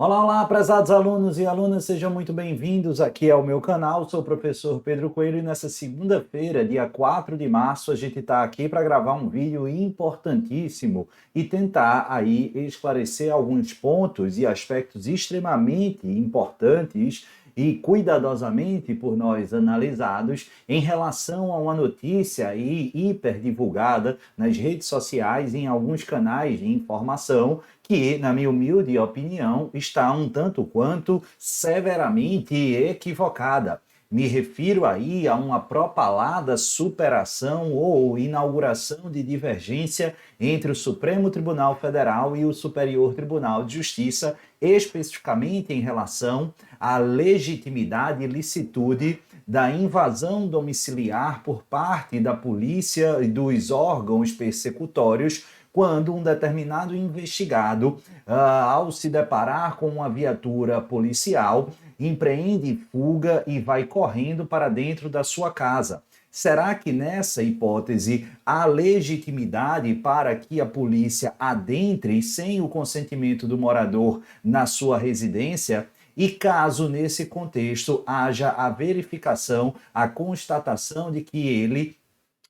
Olá, olá, prezados alunos e alunas, sejam muito bem-vindos aqui ao meu canal. Sou o professor Pedro Coelho e nessa segunda-feira, dia 4 de março, a gente está aqui para gravar um vídeo importantíssimo e tentar aí esclarecer alguns pontos e aspectos extremamente importantes e cuidadosamente por nós analisados em relação a uma notícia aí hiperdivulgada nas redes sociais e em alguns canais de informação que, na minha humilde opinião, está um tanto quanto severamente equivocada. Me refiro aí a uma propalada superação ou inauguração de divergência entre o Supremo Tribunal Federal e o Superior Tribunal de Justiça, especificamente em relação à legitimidade e licitude da invasão domiciliar por parte da polícia e dos órgãos persecutórios quando um determinado investigado, ao se deparar com uma viatura policial, empreende fuga e vai correndo para dentro da sua casa. Será que nessa hipótese há legitimidade para que a polícia adentre sem o consentimento do morador na sua residência? E caso nesse contexto haja a verificação, a constatação de que ele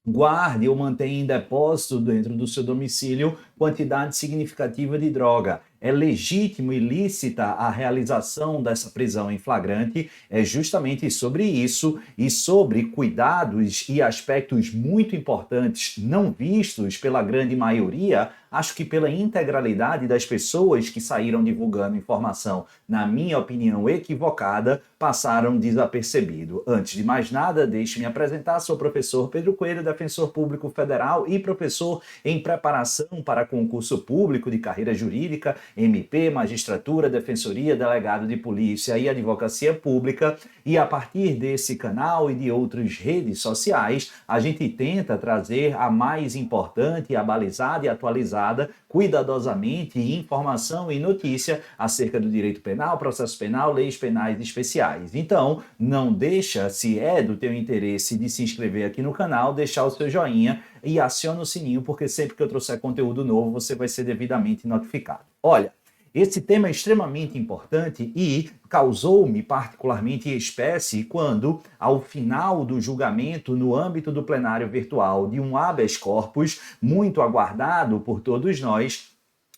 guarde ou mantenha em depósito dentro do seu domicílio quantidade significativa de droga. É legítimo e lícita a realização dessa prisão em flagrante? É justamente sobre isso e sobre cuidados e aspectos muito importantes não vistos pela grande maioria, acho que pela integralidade das pessoas que saíram divulgando informação, na minha opinião equivocada, passaram desapercebido. Antes de mais nada, deixe-me apresentar, sou o professor Pedro Coelho, defensor público federal e professor em preparação para concurso público de carreira jurídica, MP, magistratura, defensoria, delegado de polícia e advocacia pública. E a partir desse canal e de outras redes sociais, a gente tenta trazer a mais importante, abalizada e atualizada, cuidadosamente, informação e notícia acerca do direito penal, processo penal, leis penais especiais. Então, não deixa, se é do teu interesse de se inscrever aqui no canal, deixar o seu joinha e aciona o sininho, porque sempre que eu trouxer conteúdo novo, você vai ser devidamente notificado. Olha, esse tema é extremamente importante e causou-me particularmente espécie quando, ao final do julgamento no âmbito do plenário virtual de um habeas corpus, muito aguardado por todos nós,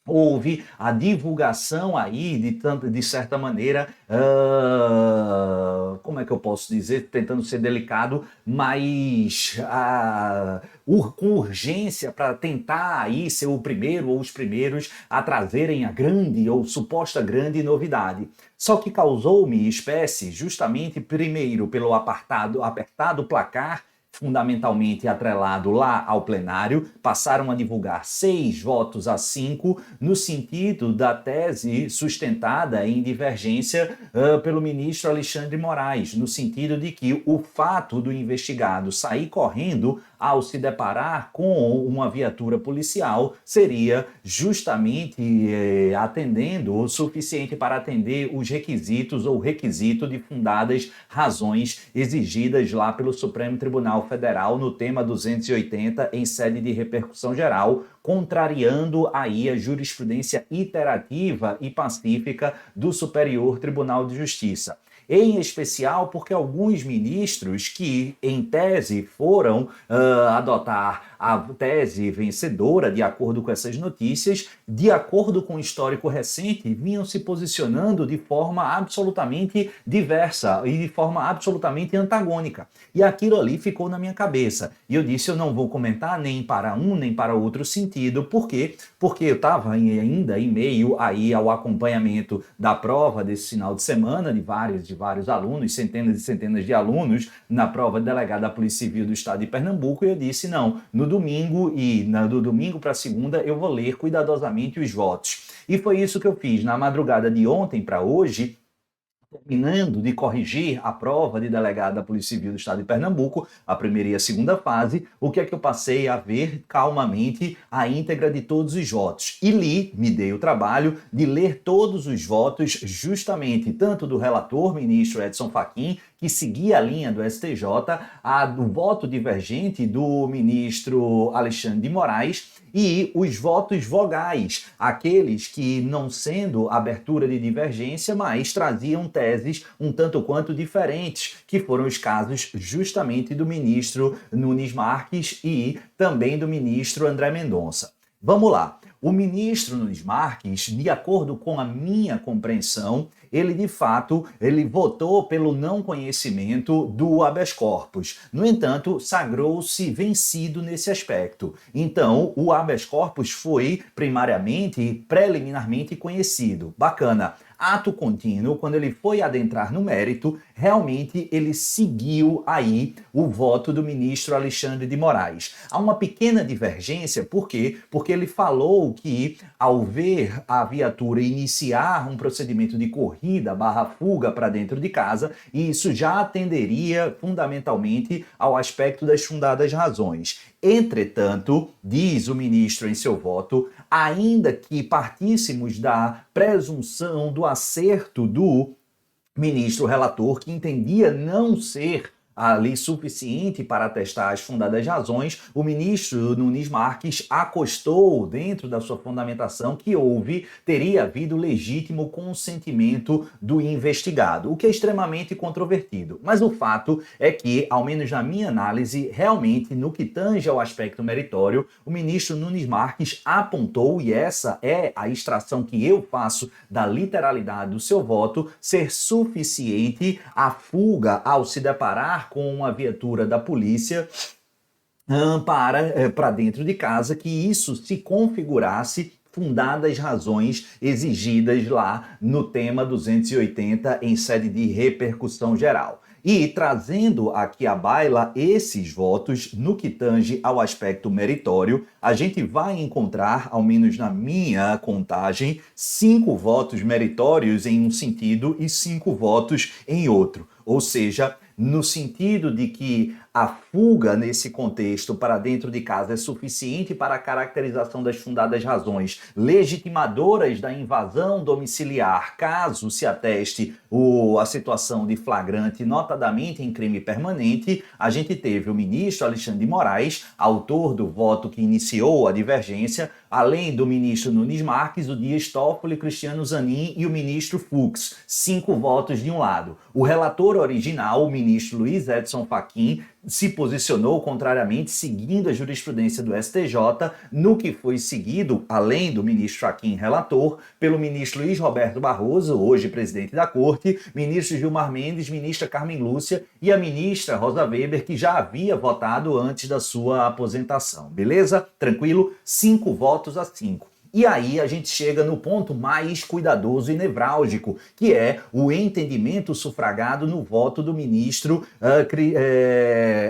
houve a divulgação aí, de certa maneira, como é que eu posso dizer, tentando ser delicado, mas com urgência para tentar aí ser o primeiro ou os primeiros a trazerem a grande ou suposta grande novidade. Só que causou-me espécie justamente, primeiro, pelo apertado placar, fundamentalmente atrelado lá ao plenário, passaram a divulgar 6 votos a 5 no sentido da tese sustentada em divergência pelo ministro Alexandre Moraes, no sentido de que o fato do investigado sair correndo ao se deparar com uma viatura policial seria justamente atendendo o suficiente para atender os requisitos ou requisito de fundadas razões exigidas lá pelo Supremo Tribunal Federal no tema 280 em sede de repercussão geral, contrariando aí a jurisprudência iterativa e pacífica do Superior Tribunal de Justiça. Em especial porque alguns ministros que, em tese, foram adotar a tese vencedora, de acordo com essas notícias, de acordo com o histórico recente, vinham se posicionando de forma absolutamente diversa e de forma absolutamente antagônica. E aquilo ali ficou na minha cabeça. E eu disse, eu não vou comentar nem para um nem para outro sentido. Por quê? Porque eu estava ainda em meio aí ao acompanhamento da prova desse final de semana de vários alunos, centenas e centenas de alunos, na prova de delegado da Polícia Civil do Estado de Pernambuco, e eu disse, não, no domingo e do domingo para segunda eu vou ler cuidadosamente os votos. E foi isso que eu fiz na madrugada de ontem para hoje, terminando de corrigir a prova de delegado da Polícia Civil do Estado de Pernambuco, a primeira e a segunda fase, o que é que eu passei a ver calmamente a íntegra de todos os votos. E me dei o trabalho de ler todos os votos, justamente tanto do relator, ministro Edson Fachin, que seguia a linha do STJ, do voto divergente do ministro Alexandre de Moraes e os votos vogais, aqueles que não sendo abertura de divergência, mas traziam teses um tanto quanto diferentes, que foram os casos justamente do ministro Nunes Marques e também do ministro André Mendonça. Vamos lá. O ministro Nunes Marques, de acordo com a minha compreensão, ele de fato votou pelo não conhecimento do habeas corpus. No entanto, sagrou-se vencido nesse aspecto. Então, o habeas corpus foi primariamente, preliminarmente conhecido. Bacana. Ato contínuo, quando ele foi adentrar no mérito, realmente ele seguiu aí o voto do ministro Alexandre de Moraes. Há uma pequena divergência, por quê? Porque ele falou que, ao ver a viatura iniciar um procedimento de corrida/fuga para dentro de casa, isso já atenderia fundamentalmente ao aspecto das fundadas razões. Entretanto, diz o ministro em seu voto, ainda que partíssemos da presunção do acerto do ministro relator, que entendia não ser ali suficiente para atestar as fundadas razões, o ministro Nunes Marques acostou dentro da sua fundamentação que teria havido legítimo consentimento do investigado, o que é extremamente controvertido. Mas o fato é que, ao menos na minha análise, realmente no que tange ao aspecto meritório, o ministro Nunes Marques apontou, e essa é a extração que eu faço da literalidade do seu voto, ser suficiente a fuga ao se deparar com uma viatura da polícia para dentro de casa, que isso se configurasse fundadas razões exigidas lá no tema 280 em sede de repercussão geral. E trazendo aqui à baila esses votos no que tange ao aspecto meritório, a gente vai encontrar, ao menos na minha contagem, 5 votos meritórios em um sentido e 5 votos em outro. Ou seja, no sentido de que a fuga nesse contexto para dentro de casa é suficiente para a caracterização das fundadas razões legitimadoras da invasão domiciliar, caso se ateste a situação de flagrante, notadamente em crime permanente, a gente teve o ministro Alexandre de Moraes, autor do voto que iniciou a divergência, além do ministro Nunes Marques, o Dias Toffoli, Cristiano Zanin e o ministro Fux. 5 votos de um lado. O relator original, o ministro Luiz Edson Fachin, se posicionou contrariamente, seguindo a jurisprudência do STJ, no que foi seguido, além do ministro Fachin relator, pelo ministro Luiz Roberto Barroso, hoje presidente da Corte, ministro Gilmar Mendes, ministra Carmen Lúcia e a ministra Rosa Weber, que já havia votado antes da sua aposentação. Beleza? Tranquilo? 5 votos a 5. E aí a gente chega no ponto mais cuidadoso e nevrálgico, que é o entendimento sufragado no voto do ministro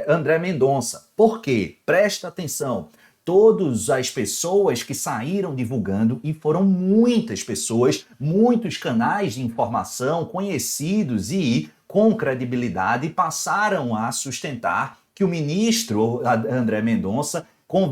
André Mendonça. Por quê? Presta atenção. Todas as pessoas que saíram divulgando, e foram muitas pessoas, muitos canais de informação conhecidos e com credibilidade, passaram a sustentar que o ministro André Mendonça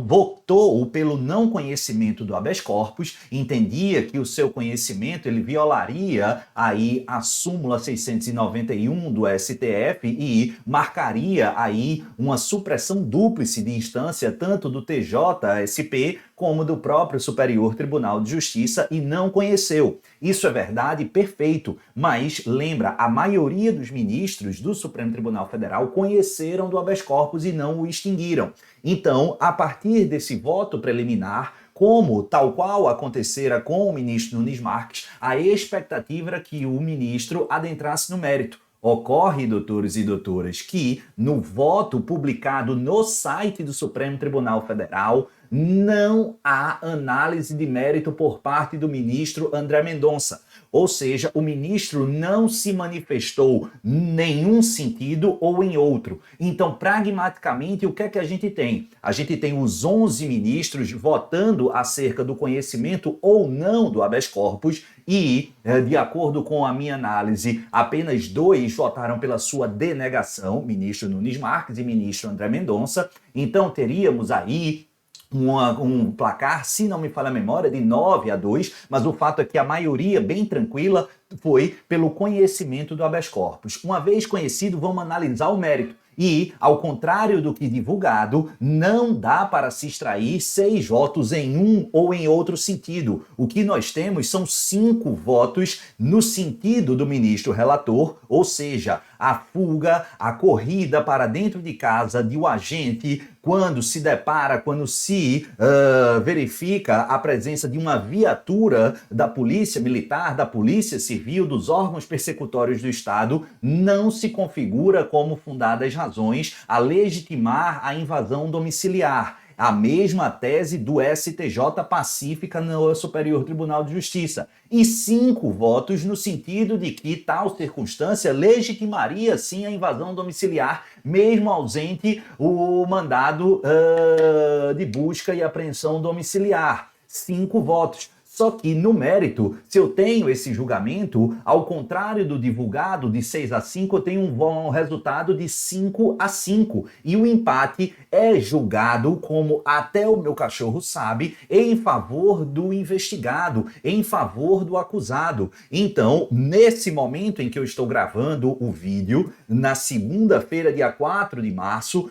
votou pelo não conhecimento do habeas corpus, entendia que o seu conhecimento ele violaria aí a súmula 691 do STF e marcaria aí uma supressão dúplice de instância tanto do TJSP como do próprio Superior Tribunal de Justiça e não conheceu. Isso é verdade, perfeito, mas lembra, a maioria dos ministros do Supremo Tribunal Federal conheceram do habeas corpus e não o extinguiram. Então, a partir desse voto preliminar, como tal qual acontecera com o ministro Nunes Marques, a expectativa era que o ministro adentrasse no mérito. Ocorre, doutores e doutoras, que no voto publicado no site do Supremo Tribunal Federal não há análise de mérito por parte do ministro André Mendonça. Ou seja, o ministro não se manifestou em nenhum sentido ou em outro. Então, pragmaticamente, o que é que a gente tem? A gente tem os 11 ministros votando acerca do conhecimento ou não do habeas corpus e, de acordo com a minha análise, apenas 2 votaram pela sua denegação, ministro Nunes Marques e ministro André Mendonça. Então, teríamos aí um placar, se não me falha a memória, de 9-2, mas o fato é que a maioria, bem tranquila, foi pelo conhecimento do habeas corpus. Uma vez conhecido, vamos analisar o mérito. E, ao contrário do que divulgado, não dá para se extrair 6 votos em um ou em outro sentido. O que nós temos são 5 votos no sentido do ministro relator, ou seja, a fuga, a corrida para dentro de casa de um agente quando se depara, quando se verifica a presença de uma viatura da polícia militar, da polícia civil, dos órgãos persecutórios do Estado, não se configura como fundadas razões a legitimar a invasão domiciliar. A mesma tese do STJ pacífica no Superior Tribunal de Justiça. E 5 votos no sentido de que tal circunstância legitimaria sim a invasão domiciliar, mesmo ausente o mandado de busca e apreensão domiciliar. 5 votos. Só que, no mérito, se eu tenho esse julgamento, ao contrário do divulgado de 6-5, eu tenho um resultado de 5-5. E o empate é julgado, como até o meu cachorro sabe, em favor do investigado, em favor do acusado. Então, nesse momento em que eu estou gravando o vídeo, na segunda-feira, dia 4 de março,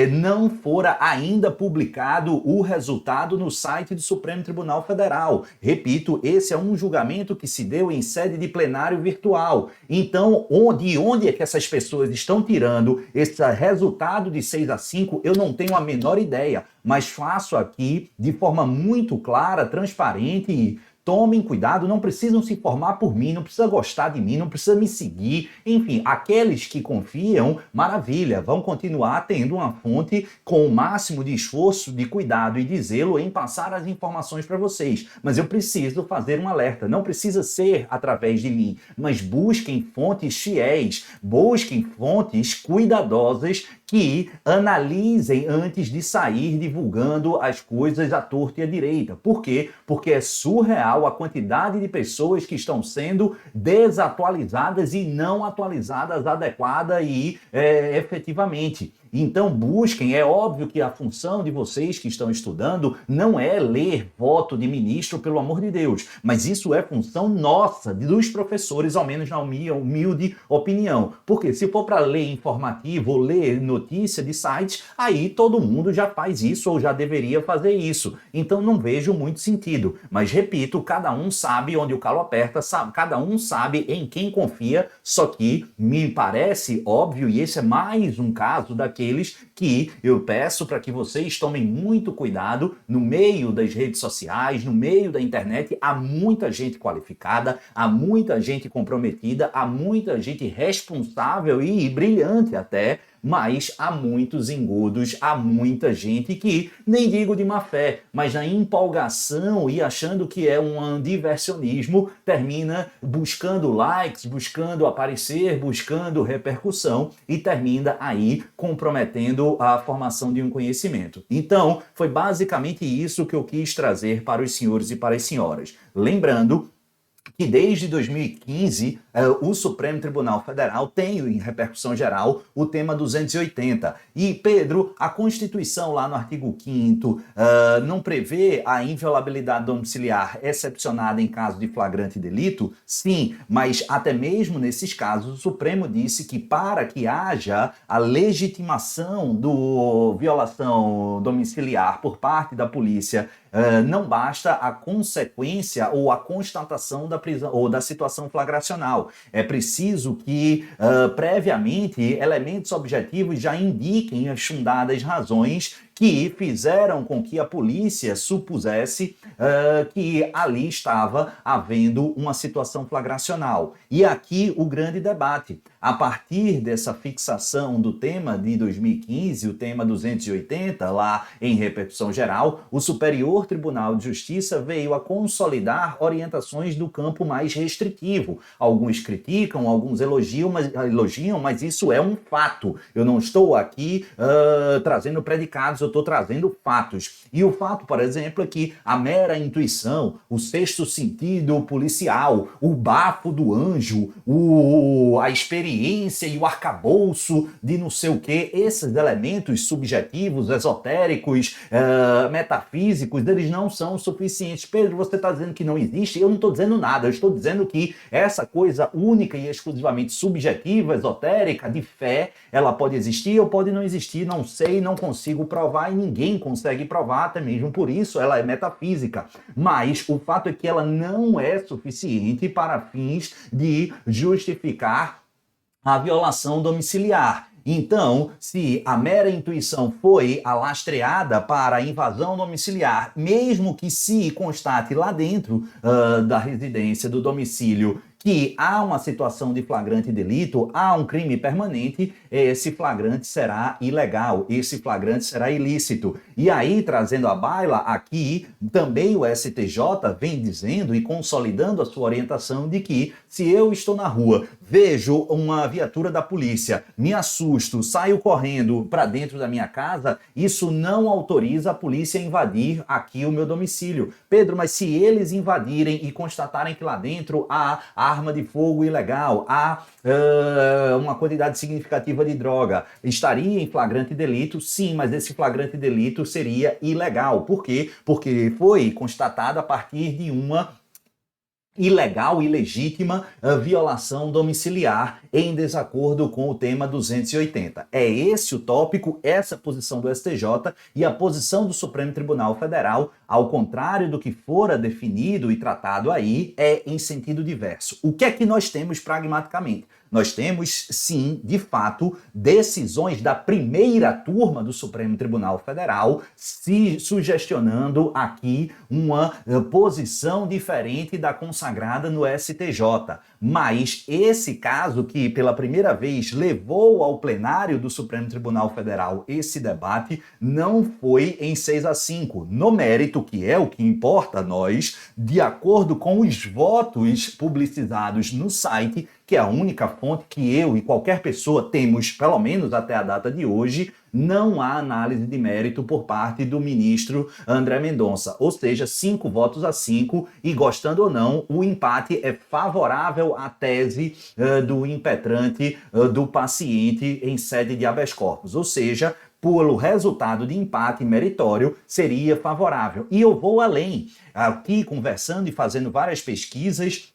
não fora ainda publicado o resultado no site do Supremo Tribunal Federal. Repito, esse é um julgamento que se deu em sede de plenário virtual. Então, de onde é que essas pessoas estão tirando esse resultado de 6-5, eu não tenho a menor ideia, mas faço aqui de forma muito clara, transparente e tomem cuidado, não precisam se informar por mim, não precisa gostar de mim, não precisa me seguir. Enfim, aqueles que confiam, maravilha, vão continuar tendo uma fonte com o máximo de esforço, de cuidado e de zelo em passar as informações para vocês. Mas eu preciso fazer um alerta, não precisa ser através de mim, mas busquem fontes fiéis, busquem fontes cuidadosas que analisem antes de sair divulgando as coisas à torta e à direita. Por quê? Porque é surreal a quantidade de pessoas que estão sendo desatualizadas e não atualizadas adequada e efetivamente. Então busquem, é óbvio que a função de vocês que estão estudando não é ler voto de ministro, pelo amor de Deus, mas isso é função nossa, dos professores, ao menos na minha humilde opinião. Porque se for para ler informativo ou ler notícia de sites, aí todo mundo já faz isso ou já deveria fazer isso. Então não vejo muito sentido. Mas repito, cada um sabe onde o calo aperta, cada um sabe em quem confia, só que me parece óbvio, e esse é mais um caso daqueles que eu peço para que vocês tomem muito cuidado. No meio das redes sociais, no meio da internet, há muita gente qualificada, há muita gente comprometida, há muita gente responsável e brilhante até, mas há muitos engodos, há muita gente que, nem digo de má fé, mas na empolgação e achando que é um diversionismo, termina buscando likes, buscando aparecer, buscando repercussão e termina aí comprometendo a formação de um conhecimento. Então, foi basicamente isso que eu quis trazer para os senhores e para as senhoras. Lembrando que desde 2015 o Supremo Tribunal Federal tem em repercussão geral o tema 280. E, Pedro, a Constituição lá no artigo 5º não prevê a inviolabilidade domiciliar excepcionada em caso de flagrante delito? Sim, mas até mesmo nesses casos o Supremo disse que para que haja a legitimação do violação domiciliar por parte da polícia, não basta a consequência ou a constatação da prisão ou da situação flagracional. É preciso que, previamente, elementos objetivos já indiquem as fundadas razões que fizeram com que a polícia supusesse que ali estava havendo uma situação flagracional. E aqui o grande debate. A partir dessa fixação do tema de 2015, o tema 280, lá em repercussão geral, o Superior Tribunal de Justiça veio a consolidar orientações do campo mais restritivo. Alguns criticam, alguns elogiam, mas isso é um fato. Eu não estou aqui trazendo predicados eu estou trazendo fatos. E o fato, por exemplo, é que a mera intuição, o sexto sentido policial, o bafo do anjo, a experiência e o arcabouço de não sei o quê, esses elementos subjetivos, esotéricos, metafísicos, eles não são suficientes. Pedro, você está dizendo que não existe? Eu não estou dizendo nada, eu estou dizendo que essa coisa única e exclusivamente subjetiva, esotérica, de fé, ela pode existir ou pode não existir, não sei, não consigo provar e ninguém consegue provar, até mesmo por isso ela é metafísica. Mas o fato é que ela não é suficiente para fins de justificar a violação domiciliar. Então, se a mera intuição foi alastreada para a invasão domiciliar, mesmo que se constate lá dentro da residência, do domicílio, que há uma situação de flagrante delito, há um crime permanente, esse flagrante será ilegal, esse flagrante será ilícito. E aí, trazendo à baila, aqui também o STJ vem dizendo e consolidando a sua orientação de que se eu estou na rua, vejo uma viatura da polícia, me assusto, saio correndo para dentro da minha casa, isso não autoriza a polícia a invadir aqui o meu domicílio. Pedro, mas se eles invadirem e constatarem que lá dentro há arma de fogo ilegal, há uma quantidade significativa de droga, estaria em flagrante delito? Sim, mas esse flagrante delito seria ilegal. Por quê? Porque foi constatado a partir de uma ilegal e legítima violação domiciliar em desacordo com o tema 280. É esse o tópico, essa posição do STJ e a posição do Supremo Tribunal Federal, ao contrário do que fora definido e tratado aí, é em sentido diverso. O que é que nós temos pragmaticamente? Nós temos, sim, de fato, decisões da primeira turma do Supremo Tribunal Federal se sugestionando aqui uma posição diferente da consagrada no STJ. Mas esse caso que pela primeira vez levou ao plenário do Supremo Tribunal Federal esse debate não foi em 6-5. No mérito, que é o que importa a nós, de acordo com os votos publicizados no site, que é a única fonte que eu e qualquer pessoa temos, pelo menos até a data de hoje, não há análise de mérito por parte do ministro André Mendonça. Ou seja, 5-5, e gostando ou não, o empate é favorável à tese do impetrante do paciente em sede de habeas corpus. Ou seja, pelo resultado de empate meritório, seria favorável. E eu vou além. Aqui, conversando e fazendo várias pesquisas,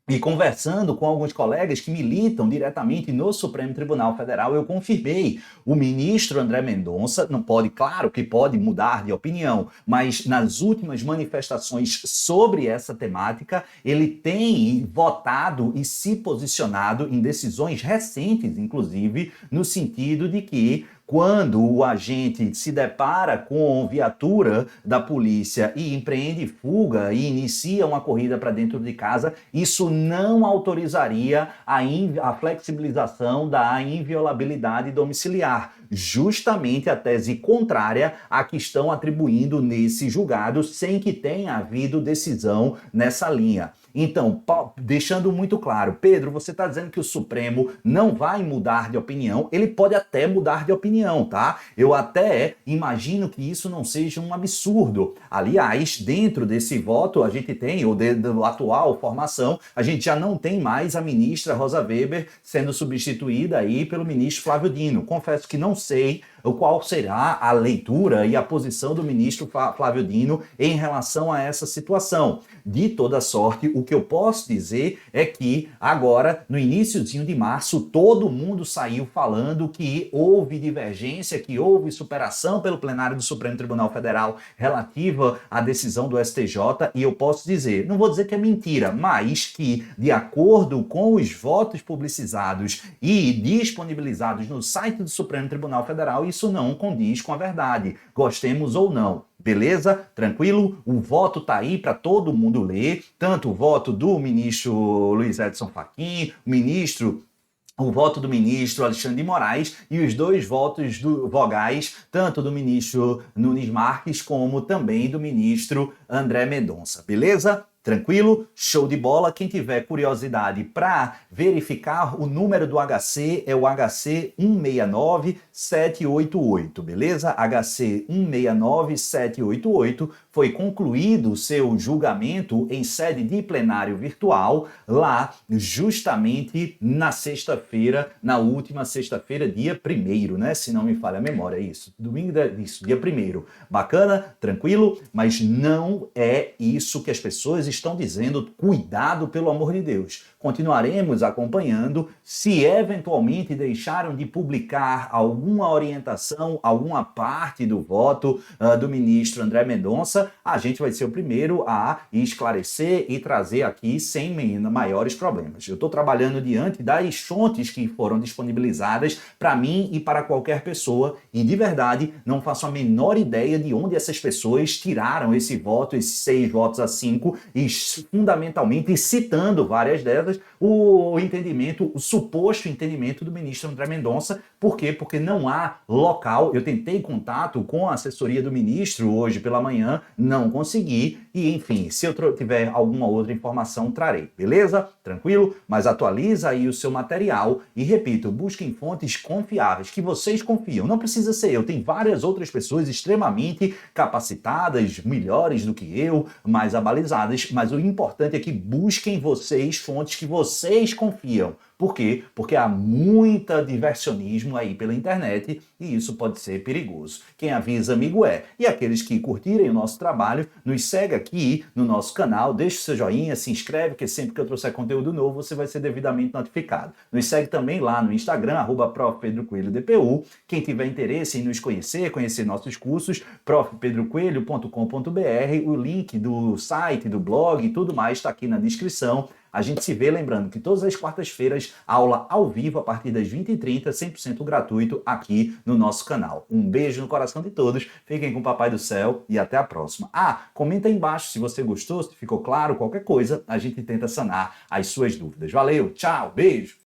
e conversando com alguns colegas que militam diretamente no Supremo Tribunal Federal, eu confirmei. O ministro André Mendonça não pode, claro que pode mudar de opinião, mas nas últimas manifestações sobre essa temática, ele tem votado e se posicionado em decisões recentes, inclusive, no sentido de que quando o agente se depara com viatura da polícia e empreende fuga e inicia uma corrida para dentro de casa, isso não autorizaria a flexibilização da inviolabilidade domiciliar. Justamente a tese contrária à que estão atribuindo nesse julgado, sem que tenha havido decisão nessa linha. Então, deixando muito claro, Pedro, você está dizendo que o Supremo não vai mudar de opinião, ele pode até mudar de opinião, tá? Eu até imagino que isso não seja um absurdo. Aliás, dentro desse voto, a gente tem, ou da atual formação, a gente já não tem mais a ministra Rosa Weber sendo substituída aí pelo ministro Flávio Dino. Confesso que não sei qual será a leitura e a posição do ministro Flávio Dino em relação a essa situação. De toda sorte, o que eu posso dizer é que agora, no iniciozinho de março, todo mundo saiu falando que houve divergência, que houve superação pelo plenário do Supremo Tribunal Federal relativa à decisão do STJ, e eu posso dizer, não vou dizer que é mentira, mas que, de acordo com os votos publicizados e disponibilizados no site do Supremo Tribunal Federal, isso não condiz com a verdade, gostemos ou não. Beleza? Tranquilo? O voto tá aí para todo mundo ler, tanto o voto do ministro Luiz Edson Fachin, o voto do ministro Alexandre de Moraes e os dois votos vogais, tanto do ministro Nunes Marques como também do ministro André Mendonça. Beleza? Tranquilo? Show de bola. Quem tiver curiosidade para verificar o número do HC é o HC 169788, beleza? HC 169788 foi concluído o seu julgamento em sede de plenário virtual lá justamente na sexta-feira, na última sexta-feira, dia 1º, né? Se não me falha a memória, isso. Domingo, isso, dia 1º. Bacana? Tranquilo? Mas não é isso que as pessoas estão dizendo. Cuidado, pelo amor de Deus. Continuaremos acompanhando. Se eventualmente deixaram de publicar alguma orientação, alguma parte do voto do ministro André Mendonça, a gente vai ser o primeiro a esclarecer e trazer aqui sem maiores problemas. Eu estou trabalhando diante das fontes que foram disponibilizadas para mim e para qualquer pessoa e, de verdade, não faço a menor ideia de onde essas pessoas tiraram esse voto, esses 6 votos a 5, e fundamentalmente citando várias delas o entendimento, o suposto entendimento do ministro André Mendonça. Por quê? Porque não há local. Eu tentei contato com a assessoria do ministro hoje pela manhã, não consegui, e enfim, se eu tiver alguma outra informação, trarei, beleza? Tranquilo? Mas atualiza aí o seu material e, repito, busquem fontes confiáveis, que vocês confiam. Não precisa ser eu, tem várias outras pessoas extremamente capacitadas, melhores do que eu, mais abalizadas, mas o importante é que busquem vocês fontes que vocês confiam. Por quê? Porque há muita diversionismo aí pela internet e isso pode ser perigoso. Quem avisa, amigo é. E aqueles que curtirem o nosso trabalho, nos segue aqui no nosso canal, deixa o seu joinha, se inscreve, que sempre que eu trouxer conteúdo novo, você vai ser devidamente notificado. Nos segue também lá no Instagram, @profpedrocoelhodpu. Quem tiver interesse em nos conhecer, conhecer nossos cursos, profpedrocoelho.com.br, o link do site, do blog e tudo mais está aqui na descrição. A gente se vê, lembrando que todas as quartas-feiras, aula ao vivo a partir das 20h30, 100% gratuito aqui no nosso canal. Um beijo no coração de todos, fiquem com o Papai do Céu e até a próxima. Comenta aí embaixo se você gostou, se ficou claro, qualquer coisa, a gente tenta sanar as suas dúvidas. Valeu, tchau, beijo!